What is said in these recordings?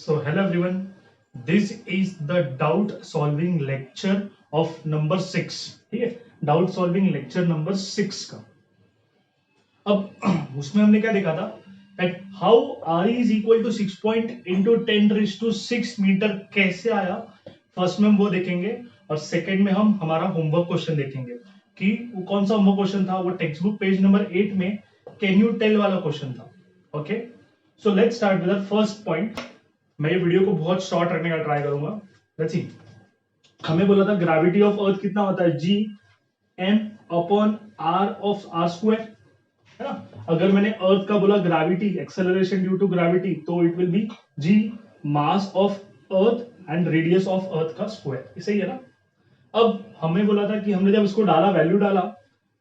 So hello everyone, this is the doubt solving lecture of number 6. ठीक है, doubt solving lecture number 6 का। अब उसमें हमने क्या देखा था that how r is equal to 6 point into 10 raised to 6 metre कैसे आया। फर्स्ट में हम वो देखेंगे और सेकंड में हम हमारा होमवर्क क्वेश्चन देखेंगे कि वो कौन सा होमवर्क क्वेश्चन था। वो टेक्स्ट बुक पेज नंबर 8 में कैन यू टेल वाला क्वेश्चन था। Okay, so let's start with the first point. मैं ये वीडियो को बहुत शॉर्ट रखने का ट्राई करूंगा। लेट्स सी, हमें बोला था ग्रेविटी ऑफ अर्थ कितना होता है, G M upon R of R square, है ना। अगर मैंने अर्थ का बोला gravity, acceleration due to gravity, तो it will be G mass of earth and radius of earth का स्क्वायर, सही है ना। अब हमें बोला था कि हमने जब इसको डाला, वैल्यू डाला,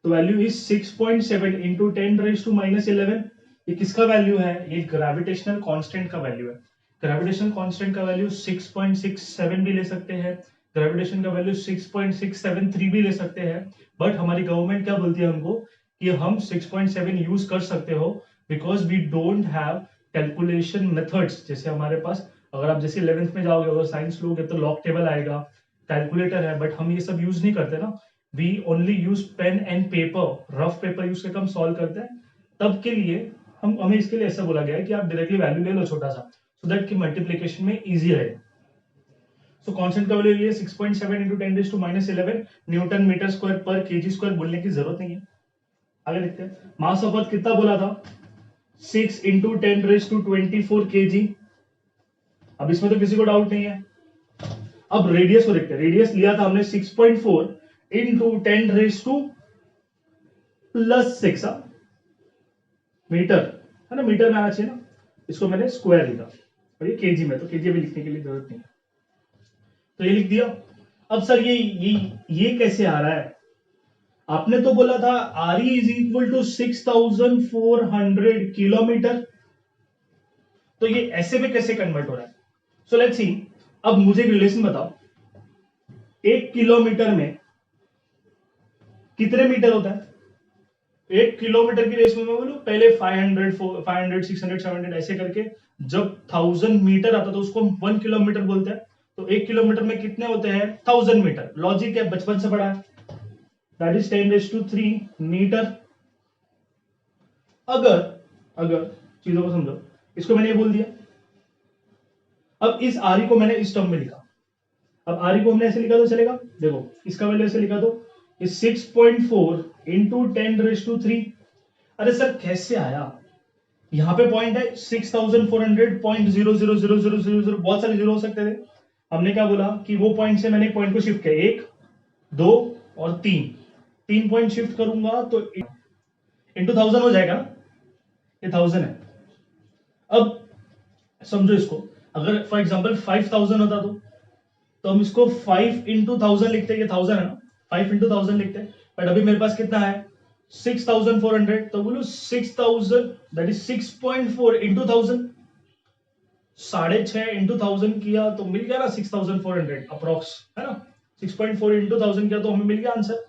तो value is 6.7 into 10 raise to -11। ये किसका वैल्यू है, ये ग्रेविटेशनल कांस्टेंट का वैल्यू है। ग्रेविटेशनल कांस्टेंट का वैल्यू 6.67 भी ले सकते हैं, ग्रेविटेशन का वैल्यू 6.673 भी ले सकते हैं। बट हमारी गवर्नमेंट क्या बोलती है हमको कि हम 6.7 यूज कर सकते हो because we don't have calculation methods. जैसे हमारे पास, अगर आप जैसे 11th में जाओगे, अगर साइंस लोगे तो लॉग टेबल आएगा, कैलकुलेटर है, बट हम ये सब यूज नहीं करते ना। We only use pen and paper, rough paper use करके हम सॉल्व करते हैं। तब के लिए हमें इसके लिए ऐसा बोला गया है कि आप डायरेक्टली वैल्यू ले लो छोटा सा, सो दैट कि मल्टीप्लिकेशन में इजी रहे। सो कांस्टेंट का वैल्यू ये 6.7 into 10 raise to -11 newton metre square पर केजी स्क्वायर बोलने की जरूरत नहीं है। आगे देखते हैं, मास ऑफ अर्थ कितना बोला था, 6 इंटू 10 रेज टू 24 केजी। अब इसमें तो किसी को डाउट नहीं है। अब रेडियस को देखते हैं, रेडियस लिया था हमने 6.4 इंटू 10 रेज टू +6 मीटर, है ना, मीटर में आना चाहिए ना। इसको मैंने स्क्वायर लिखा और ये केजी में, तो केजी अभी लिखने के लिए जरूरत नहीं है, तो ये लिख दिया। अब सर ये कैसे आ रहा है, आपने तो बोला था R is equal to 6400 kilometre, तो ये ऐसे में कैसे कन्वर्ट हो रहा है। सो लेट्स सी, अब मुझे एक रिलेशन बताओ, 1 किलोमीटर में कितने मीटर होता है। 1 किलोमीटर की रेस में मैं बोलूं, पहले 500 600 700 ऐसे करके, जब 1000 मीटर आता तो उसको हम 1 किलोमीटर बोलते हैं। तो 1 किलोमीटर में कितने होते हैं, 1000 मीटर। लॉजिक है, बचपन से पढ़ा है, दैट इज 10⁻³ मीटर। अगर अगर चीजों को समझो, इसको मैंने ये बोल दिया। अब इस आर को मैंने इस टर्म में लिखा। अब आर को हमने ऐसे लिखा तो चलेगा, देखो इसका वैल्यू ऐसे लिखा तो 6.4 इंटू 10⁻³। अरे सर कैसे आया, यहां पे पॉइंट है 6400.000000, बहुत सारे जीरो हो सकते थे। हमने क्या बोला कि वो पॉइंट से मैंने पॉइंट को शिफ्ट किया, 1 2 और 3 पॉइंट शिफ्ट करूंगा तो इंटू 1000 हो जाएगा ना, ये 1000 है। अब समझो इसको, अगर फॉर एग्जांपल 5000 होता तो हम इसको 5 इंटू 1000 लिखते, ये 1000 है ना, 5 इंटू 1000 लिखते। बट अभी मेरे पास कितना है 6400, तो बोलो 6000 दैट इज 6.4 इंटू 1000, 6.5 इंटू 1000 किया तो मिल गया ना 6400 अप्रोक्स, है ना। 6.4 इंटू 1000 किया तो हमें मिल गया आंसर,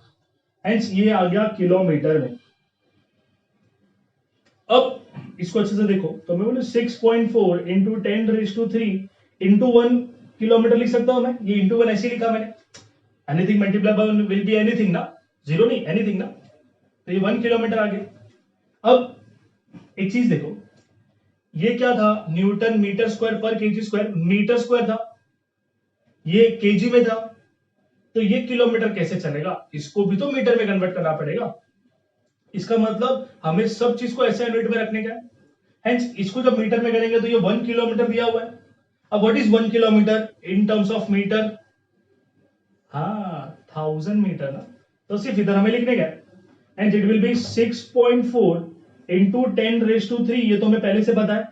हेंस ये आ गया किलोमीटर में। अब इसको अच्छे से देखो, तो मैं बोलूं 6.4 इंटू 10⁻³ इंटू 1 किलोमीटर लिख सकता हूं मैं। ये इंटू 1 ऐसे लिखा मैंने, anything multiply by will be anything ना, जीरो नहीं, एनीथिंग ना, तो ये 1 किलोमीटर आ गया। अब एक चीज देखो, ये क्या था, न्यूटन मीटर स्क्वायर पर केजी स्क्वायर, मीटर स्क्वायर था, ये केजी में था, तो ये किलोमीटर कैसे चलेगा, इसको भी तो मीटर में कन्वर्ट करना पड़ेगा। इसका मतलब हमें सब चीज को ऐसे यूनिट में रखने का है, हेंस इसको जब मीटर में करेंगे तो ये 1 किलोमीटर दिया हुआ है। अब what is 1 kilometre in terms of metre, हाँ 1000 मीटर ना, तो सिर्फ इधर हमें लिखने का है, and it will be 6.4 into 10⁻³, ये तो हमें पहले से पता है,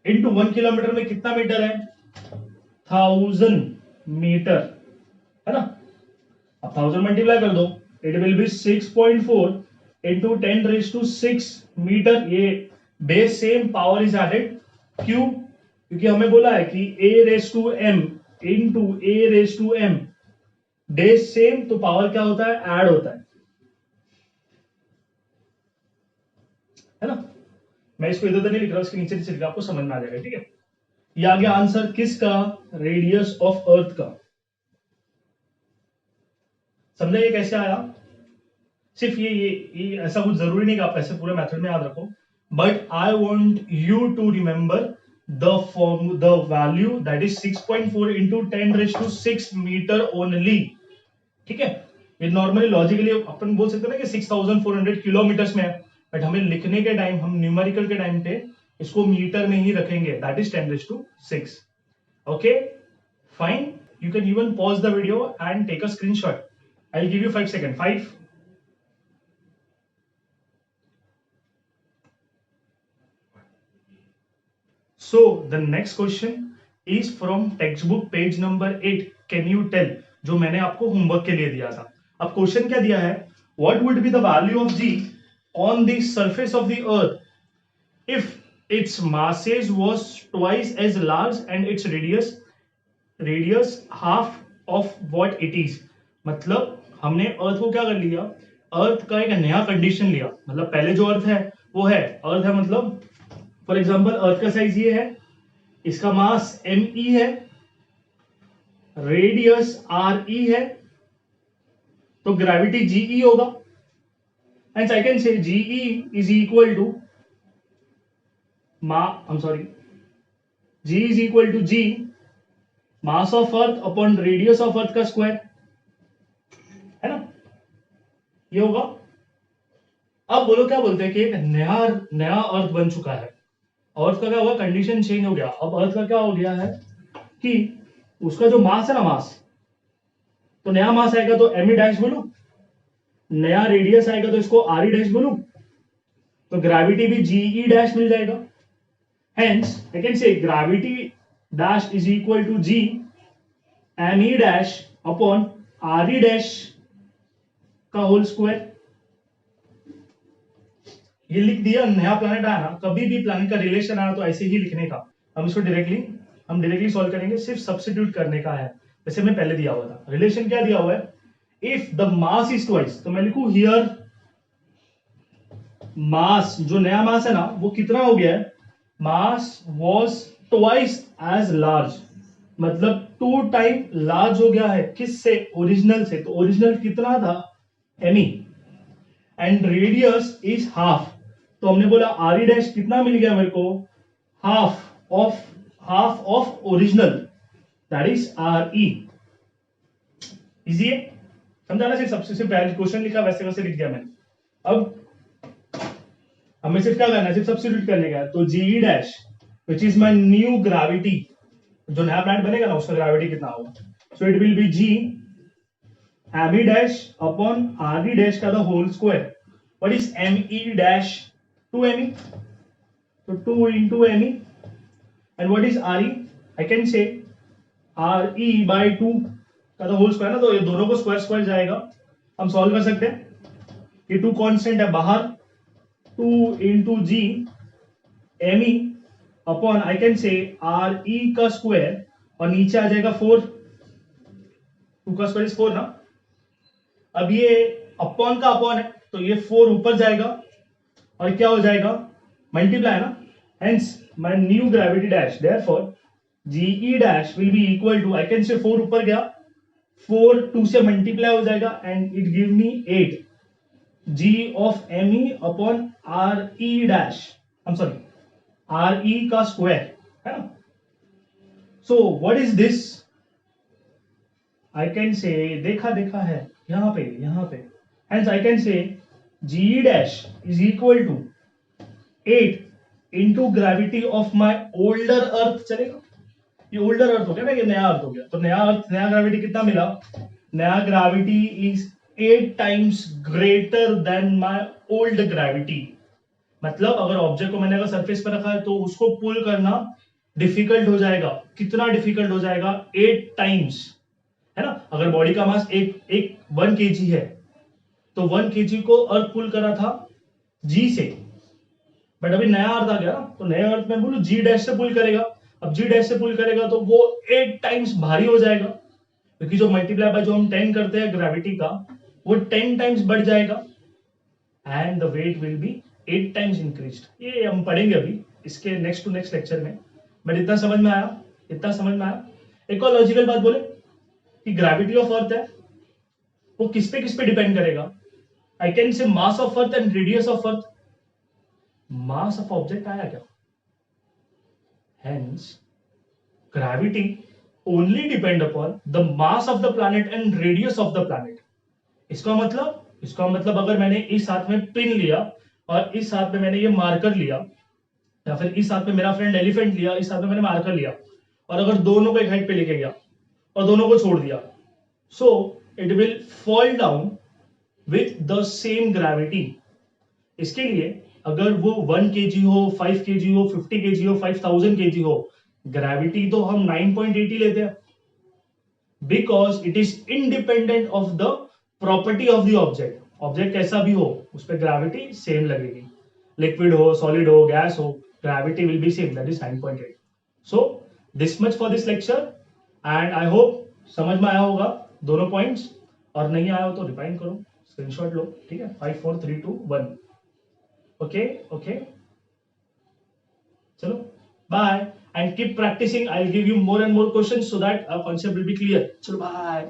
इंटू 1 किलोमीटर में कितना मीटर है, 1000 मीटर, है ना। अब 1000 मल्टीप्लाई कर दो, it will be 6.4 into 10⁻6 metre. ये base same, power is added, क्यों, क्योंकि हमें बोला है कि a⁻m into a⁻m, base same तो पावर क्या होता है, ऐड होता है ना। मैं इसको इधर नहीं लिख रहा, उसके नीचे नीचे लिखा, आपको समझ में आ जाएगा, ठीक है। ये आ गया आंसर किसका, रेडियस ऑफ अर्थ का। समझा ये कैसे आया। सिर्फ ये ऐसा कुछ जरूरी नहीं कि आप ऐसे पूरे मेथड में याद रखो, but I want you to remember the value that is 6.4 into 10⁶ metre only. ठीक है, ये नॉर्मली लॉजिकली अपन बोल सकते हैं ना कि 6400 किलोमीटर्स में है, बट हमें लिखने के टाइम, हम न्यूमेरिकल के टाइम पे इसको मीटर में ही रखेंगे, that is 10⁶। Okay fine, you can even pause the video and take a screenshot. I'll give you 5 seconds. 5. So the next question is from textbook page number 8. Can you tell? जो मैंने आपको homework के लिए दिया था। अब question क्या दिया है, what would be the value of g on the surface of the earth if its masses was twice as large and its radius half of what it is। मतलब हमने अर्थ को क्या कर लिया, अर्थ का एक नया कंडीशन लिया। मतलब पहले जो अर्थ है वो है अर्थ है, मतलब फॉर एग्जांपल अर्थ का साइज ये है, इसका मास me है, रेडियस re है, तो ग्रेविटी ge होगा। And I can say ge is equal to g is equal to g mass of earth upon radius of earth का स्क्वायर, है ना, ये होगा। अब बोलो क्या बोलते हैं कि एक नया अर्थ बन चुका है, अर्थ का क्या हुआ, कंडीशन चेंज हो गया। अब अर्थ का क्या हो गया है कि उसका जो मास है ना, मास, तो नया मास आएगा तो एम ई डैश बोलू, नया रेडियस आएगा तो इसको आर ई डैश बोलू, तो ग्रेविटी भी जी ई डैश मिल जाएगा। Hence I can say gravity dash is equal to G M E dash upon R E dash का होल स्क्वायर। ये लिख दिया। नया प्लैनेट आया ना, कभी भी प्लैनेट का रिलेशन आया तो ऐसे ही लिखने का, हम इसको डायरेक्टली सॉल्व करेंगे, सिर्फ सब्स्टिट्यूट करने का है, जैसे मैं पहले दिया हुआ था। रिलेशन क्या दिया हुआ है, if the mass is twice, तो मैं लिखू हियर मास, जो नया मास है ना वो कितना हो गया है, mass was twice as large, मतलब 2 टाइम लार्ज हो गया है किससे, ओरिजिनल से। तो ओरिजिनल कितना था, M E, and radius is half, तो हमने बोला आर ई डैश कितना मिल गया मेरे को, half of original, that is R E. Easy है, समझाना। सिर्फ सबसे पहले क्वेश्चन लिखा वैसे वैसे लिख दिया मैंने। अब हमें सिर्फ क्या करना है, सिर्फ सब्स्टिट्यूट करने का है। तो G E dash which is my new gravity, जो नया प्लैनेट बनेगा ना उसका ग्रेविटी कितना होगा, so it will be G M E dash upon R E dash का the whole square. What is M E dash, 2 me, so 2 into me, and what is re, I can say re by 2 का तो whole square ना, तो ये दोनों को square square जाएगा, हम सॉल्व कर सकते हैं। ये 2 कांस्टेंट है बाहर, 2 into g me upon I can से re का स्क्वायर, और नीचे आ जाएगा 4, 2 का स्क्वायर इज 4 ना। अब ये अपॉन का अपॉन है तो ये 4 ऊपर जाएगा और क्या हो जाएगा, मल्टीप्लाई ना, hence my new gravity dash, therefore G E dash will be equal to, I can say 4 ऊपर गया, 4 2 से मल्टीप्लाई हो जाएगा and it give me 8 G of M E upon R E dash, I am sorry R E का square, है ना। So what is this, I can say देखा है यहां पे, hence I can say G dash is equal to 8 into gravity of my older earth. चलेगा, ये older अर्थ हो गया ना, ये नया अर्थ हो गया, तो नया अर्थ, नया ग्रेविटी कितना मिला, नया gravity is 8 times greater than my old gravity. मतलब अगर ऑब्जेक्ट को मैंने अगर सरफेस पर रखा है तो उसको पुल करना डिफिकल्ट हो जाएगा। कितना डिफिकल्ट हो जाएगा, 8 टाइम्स, है ना। अगर बॉडी का मास एक 1 kg है तो 1 kg को अर्थ पुल करा था जी से, बट अभी नया अर्थ आ गया ना, तो नया अर्थ में बोलू जी डैश से पुल करेगा। अब जी डैश से पुल करेगा तो वो 8 टाइम्स भारी हो जाएगा, क्योंकि जो मल्टीप्लाई बाय जो हम 10 करते हैं ग्रेविटी का, वो 10 टाइम्स बढ़ जाएगा and the weight will be 8 times increased. ये हम पढ़ेंगे अभी इसके नेक्स्ट टू नेक्स्ट लेक्चर में। बट इतना समझ में आया, इतना समझ में आया। एक और लॉजिकल बात बोले कि ग्रेविटी ऑफ अर्थ है वो किस पे डिपेंड करेगा? आई कैन से मास of earth and radius of earth. Mass of object आया क्या? Hence, gravity only depend upon the mass of the planet and radius of the planet. इसका मतलब अगर मैंने इस हाथ में पिन लिया और इस हाथ में मैंने ये मार्कर लिया, या फिर इस हाथ में मेरा फ्रेंड एलिफेंट लिया, इस हाथ में मैंने मार्कर लिया, और अगर दोनों को एक हाइट पे लेके गया और दोनों को छोड़ दिया, सो it will fall down with the same gravity. इसके लिए अगर वो 1 kg हो, 5 kg हो, 50 kg हो, 5000 kg हो, ग्रेविटी तो हम 9.80 लेते हैं, because it is independent of the property of the object. Object कैसा भी हो उस पर ग्रेविटी सेम लगेगी, लिक्विड हो, सॉलिड हो, गैस हो, gravity will be same, that is 9.8। So this much for this lecture and I hope समझ में आया होगा दोनों पॉइंट्स, और नहीं आया हो तो रिवाइंड करो, स्क्रीनशॉट लो, ठीक है। 5 4 3 2 1। Okay, okay. Chalo, bye. And keep practicing. I'll give you more and more questions so that our concept will be clear. Chalo, bye.